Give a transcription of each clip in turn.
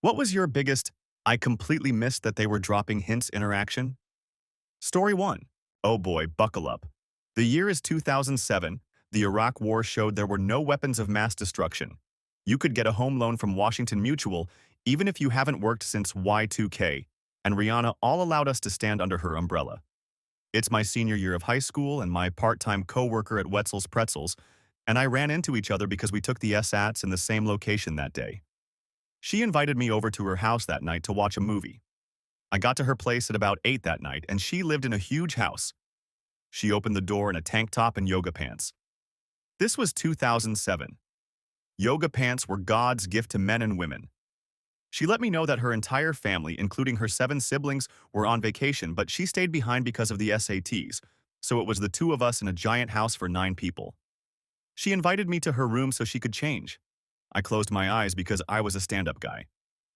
What was your biggest, I completely missed that they were dropping hints interaction? Story 1. Oh boy, buckle up. The year is 2007. The Iraq War showed there were no weapons of mass destruction. You could get a home loan from Washington Mutual even if you haven't worked since Y2K, and Rihanna all allowed us to stand under her umbrella. It's my senior year of high school and my part-time co-worker at Wetzel's Pretzels, and I ran into each other because we took the SATs in the same location that day. She invited me over to her house that night to watch a movie. I got to her place at about 8 that night, and she lived in a huge house. She opened the door in a tank top and yoga pants. This was 2007. Yoga pants were God's gift to men and women. She let me know that her entire family, including her 7 siblings, were on vacation, but she stayed behind because of the SATs, so it was the two of us in a giant house for 9 people. She invited me to her room so she could change. I closed my eyes because I was a stand-up guy.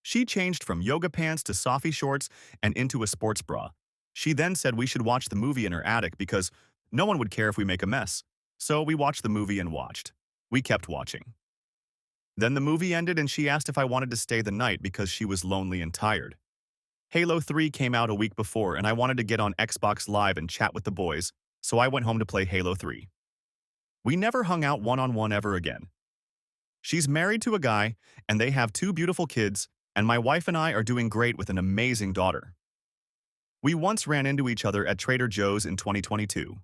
She changed from yoga pants to Softy shorts and into a sports bra. She then said we should watch the movie in her attic because no one would care if we make a mess. So we watched the movie and watched. We kept watching. Then the movie ended and she asked if I wanted to stay the night because she was lonely and tired. Halo 3 came out a week before and I wanted to get on Xbox Live and chat with the boys, so I went home to play Halo 3. We never hung out one-on-one ever again. She's married to a guy, and they have 2 beautiful kids, and my wife and I are doing great with an amazing daughter. We once ran into each other at Trader Joe's in 2022.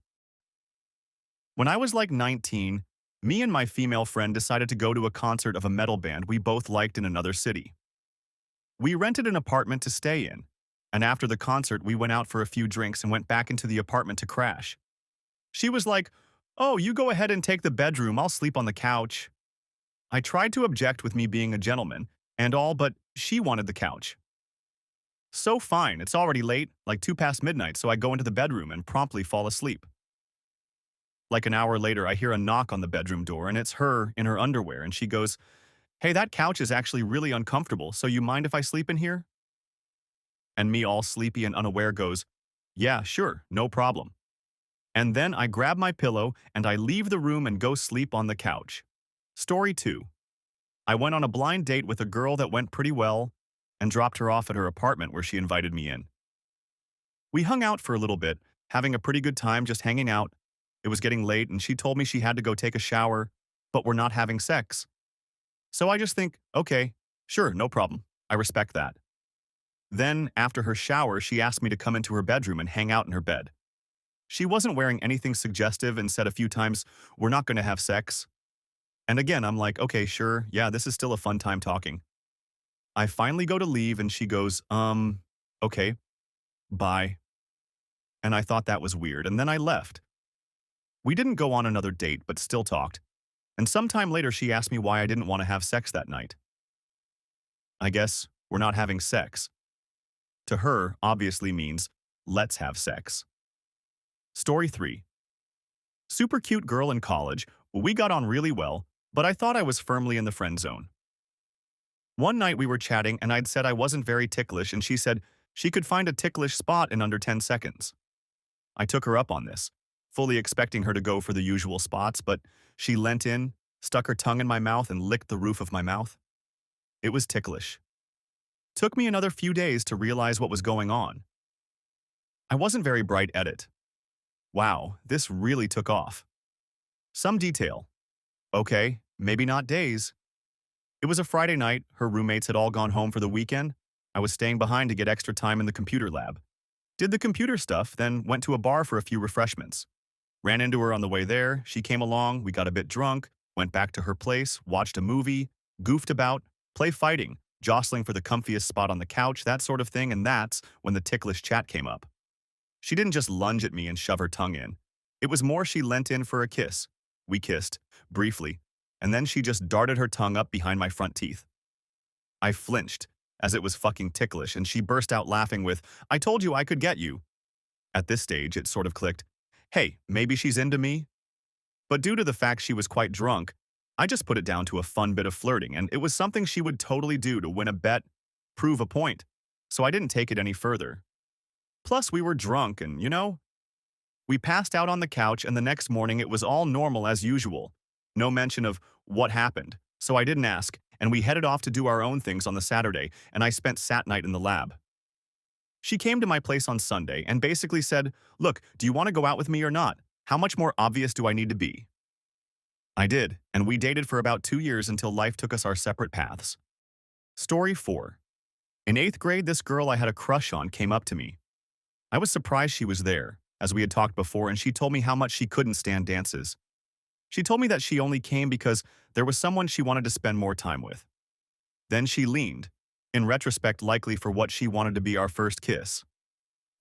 When I was like 19, me and my female friend decided to go to a concert of a metal band we both liked in another city. We rented an apartment to stay in, and after the concert we went out for a few drinks and went back into the apartment to crash. She was like, "Oh, you go ahead and take the bedroom, I'll sleep on the couch." I tried to object with me being a gentleman and all, but she wanted the couch. So fine, it's already late, like 2 past midnight, so I go into the bedroom and promptly fall asleep. Like an hour later, I hear a knock on the bedroom door, and it's her in her underwear, and she goes, "Hey, that couch is actually really uncomfortable, so you mind if I sleep in here?" And me, all sleepy and unaware, goes, "Yeah, sure, no problem." And then I grab my pillow and I leave the room and go sleep on the couch. Story 2. I went on a blind date with a girl that went pretty well and dropped her off at her apartment where she invited me in. We hung out for a little bit, having a pretty good time just hanging out. It was getting late and she told me she had to go take a shower, but we're not having sex. So I just think, okay, sure, no problem. I respect that. Then, after her shower, she asked me to come into her bedroom and hang out in her bed. She wasn't wearing anything suggestive and said a few times, "We're not going to have sex." And again, I'm like, okay, sure, yeah, this is still a fun time talking. I finally go to leave and she goes, okay, bye. And I thought that was weird, and then I left. We didn't go on another date, but still talked. And sometime later, she asked me why I didn't want to have sex that night. I guess we're not having sex. To her, obviously means, let's have sex. Story 3. Super cute girl in college. We got on really well, but I thought I was firmly in the friend zone. One night we were chatting and I'd said I wasn't very ticklish and she said she could find a ticklish spot in under 10 seconds. I took her up on this, fully expecting her to go for the usual spots, but she leant in, stuck her tongue in my mouth and licked the roof of my mouth. It was ticklish. Took me another few days to realize what was going on. I wasn't very bright at it. Wow, this really took off. Some detail. Okay, maybe not days. It was a Friday night, her roommates had all gone home for the weekend. I was staying behind to get extra time in the computer lab. Did the computer stuff, then went to a bar for a few refreshments. Ran into her on the way there, she came along, we got a bit drunk, went back to her place, watched a movie, goofed about, play fighting, jostling for the comfiest spot on the couch, that sort of thing, and that's when the ticklish chat came up. She didn't just lunge at me and shove her tongue in. It was more she leant in for a kiss. We kissed, briefly, and then she just darted her tongue up behind my front teeth. I flinched, as it was fucking ticklish, and she burst out laughing with, "I told you I could get you." At this stage, it sort of clicked. Hey, maybe she's into me? But due to the fact she was quite drunk, I just put it down to a fun bit of flirting, and it was something she would totally do to win a bet, prove a point, so I didn't take it any further. Plus, we were drunk and, we passed out on the couch and the next morning it was all normal as usual. No mention of what happened, so I didn't ask, and we headed off to do our own things on the Saturday, and I spent Sat night in the lab. She came to my place on Sunday and basically said, "Look, do you want to go out with me or not? How much more obvious do I need to be?" I did, and we dated for about 2 years until life took us our separate paths. Story 4. In 8th grade, this girl I had a crush on came up to me. I was surprised she was there, as we had talked before, and she told me how much she couldn't stand dances. She told me that she only came because there was someone she wanted to spend more time with. Then she leaned, in retrospect likely for what she wanted to be our first kiss.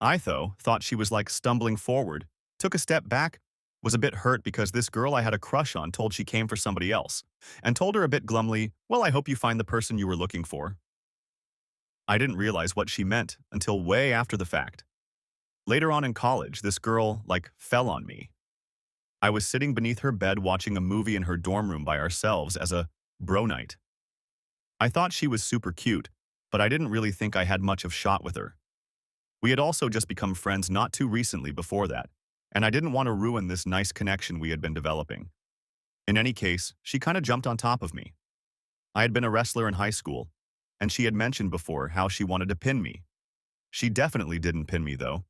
I, though, thought she was like stumbling forward, took a step back, was a bit hurt because this girl I had a crush on told she came for somebody else, and told her a bit glumly, "Well, I hope you find the person you were looking for." I didn't realize what she meant until way after the fact. Later on in college, this girl, fell on me. I was sitting beneath her bed watching a movie in her dorm room by ourselves as a bro night. I thought she was super cute, but I didn't really think I had much of shot with her. We had also just become friends not too recently before that, and I didn't want to ruin this nice connection we had been developing. In any case, she kind of jumped on top of me. I had been a wrestler in high school, and she had mentioned before how she wanted to pin me. She definitely didn't pin me, though.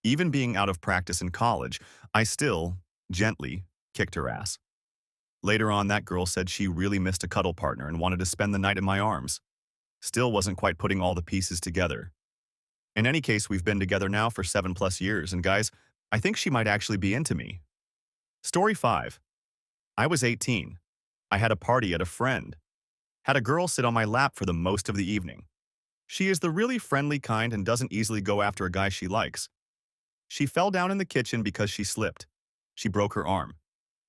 Even being out of practice in college, I still, gently, kicked her ass. Later on, that girl said she really missed a cuddle partner and wanted to spend the night in my arms. Still wasn't quite putting all the pieces together. In any case, we've been together now for 7+ years, and guys, I think she might actually be into me. Story 5. I was 18. I had a party at a friend. Had a girl sit on my lap for the most of the evening. She is the really friendly kind and doesn't easily go after a guy she likes. She fell down in the kitchen because she slipped. She broke her arm.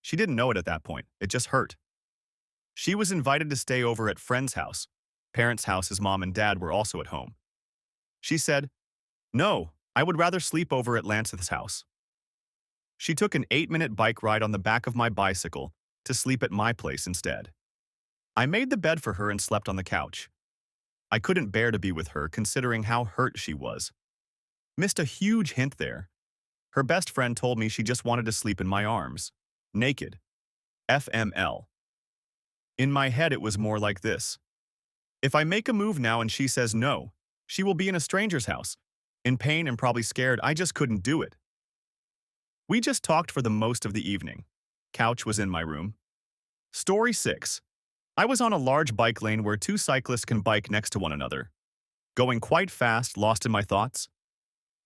She didn't know it at that point. It just hurt. She was invited to stay over at friend's house. Parents' house, his mom and dad were also at home. She said, "No, I would rather sleep over at Lance's house." She took an 8-minute bike ride on the back of my bicycle to sleep at my place instead. I made the bed for her and slept on the couch. I couldn't bear to be with her considering how hurt she was. Missed a huge hint there. Her best friend told me she just wanted to sleep in my arms. Naked. FML. In my head it was more like this. If I make a move now and she says no, she will be in a stranger's house. In pain and probably scared, I just couldn't do it. We just talked for the most of the evening. Couch was in my room. Story 6. I was on a large bike lane where 2 cyclists can bike next to one another. Going quite fast, lost in my thoughts.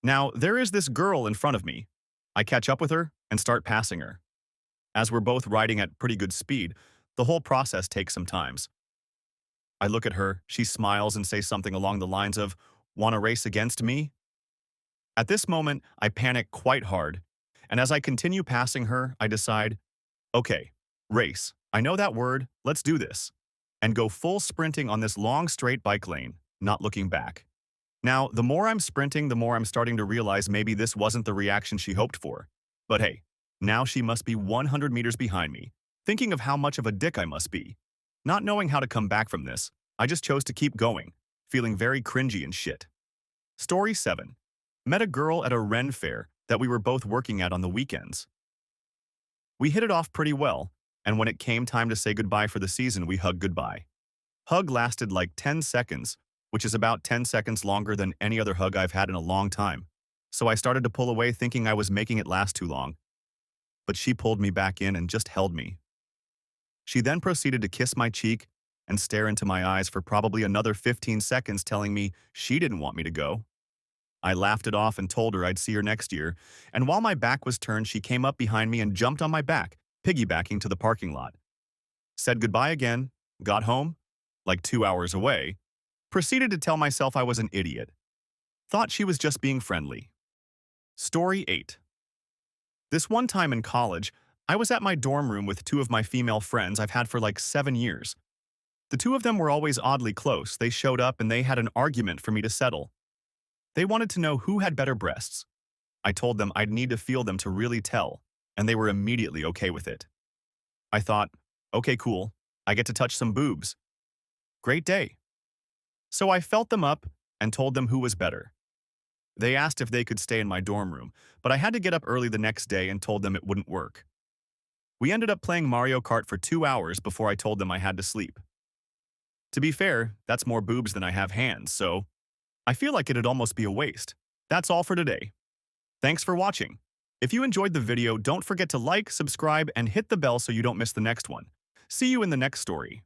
Now, there is this girl in front of me. I catch up with her and start passing her. As we're both riding at pretty good speed, the whole process takes some time. I look at her, she smiles and says something along the lines of, "Want to race against me?" At this moment, I panic quite hard, and as I continue passing her, I decide, okay, race. I know that word, let's do this. And go full sprinting on this long straight bike lane, not looking back. Now, the more I'm sprinting, the more I'm starting to realize maybe this wasn't the reaction she hoped for. But hey, now she must be 100 meters behind me, thinking of how much of a dick I must be. Not knowing how to come back from this, I just chose to keep going, feeling very cringy and shit. Story 7. Met a girl at a Ren fair that we were both working at on the weekends. We hit it off pretty well, and when it came time to say goodbye for the season, we hugged goodbye. Hug lasted like 10 seconds, which is about 10 seconds longer than any other hug I've had in a long time. So I started to pull away thinking I was making it last too long. But she pulled me back in and just held me. She then proceeded to kiss my cheek and stare into my eyes for probably another 15 seconds telling me she didn't want me to go. I laughed it off and told her I'd see her next year, and while my back was turned, she came up behind me and jumped on my back, piggybacking to the parking lot. Said goodbye again, got home, like 2 hours away, proceeded to tell myself I was an idiot. Thought she was just being friendly. Story 8. This one time in college, I was at my dorm room with 2 of my female friends I've had for like 7 years. The 2 of them were always oddly close. They showed up and they had an argument for me to settle. They wanted to know who had better breasts. I told them I'd need to feel them to really tell, and they were immediately okay with it. I thought, okay, cool, I get to touch some boobs. Great day. So I felt them up and told them who was better. They asked if they could stay in my dorm room, but I had to get up early the next day and told them it wouldn't work. We ended up playing Mario Kart for 2 hours before I told them I had to sleep. To be fair, that's more boobs than I have hands, so I feel like it'd almost be a waste. That's all for today. Thanks for watching. If you enjoyed the video, don't forget to like, subscribe, and hit the bell so you don't miss the next one. See you in the next story.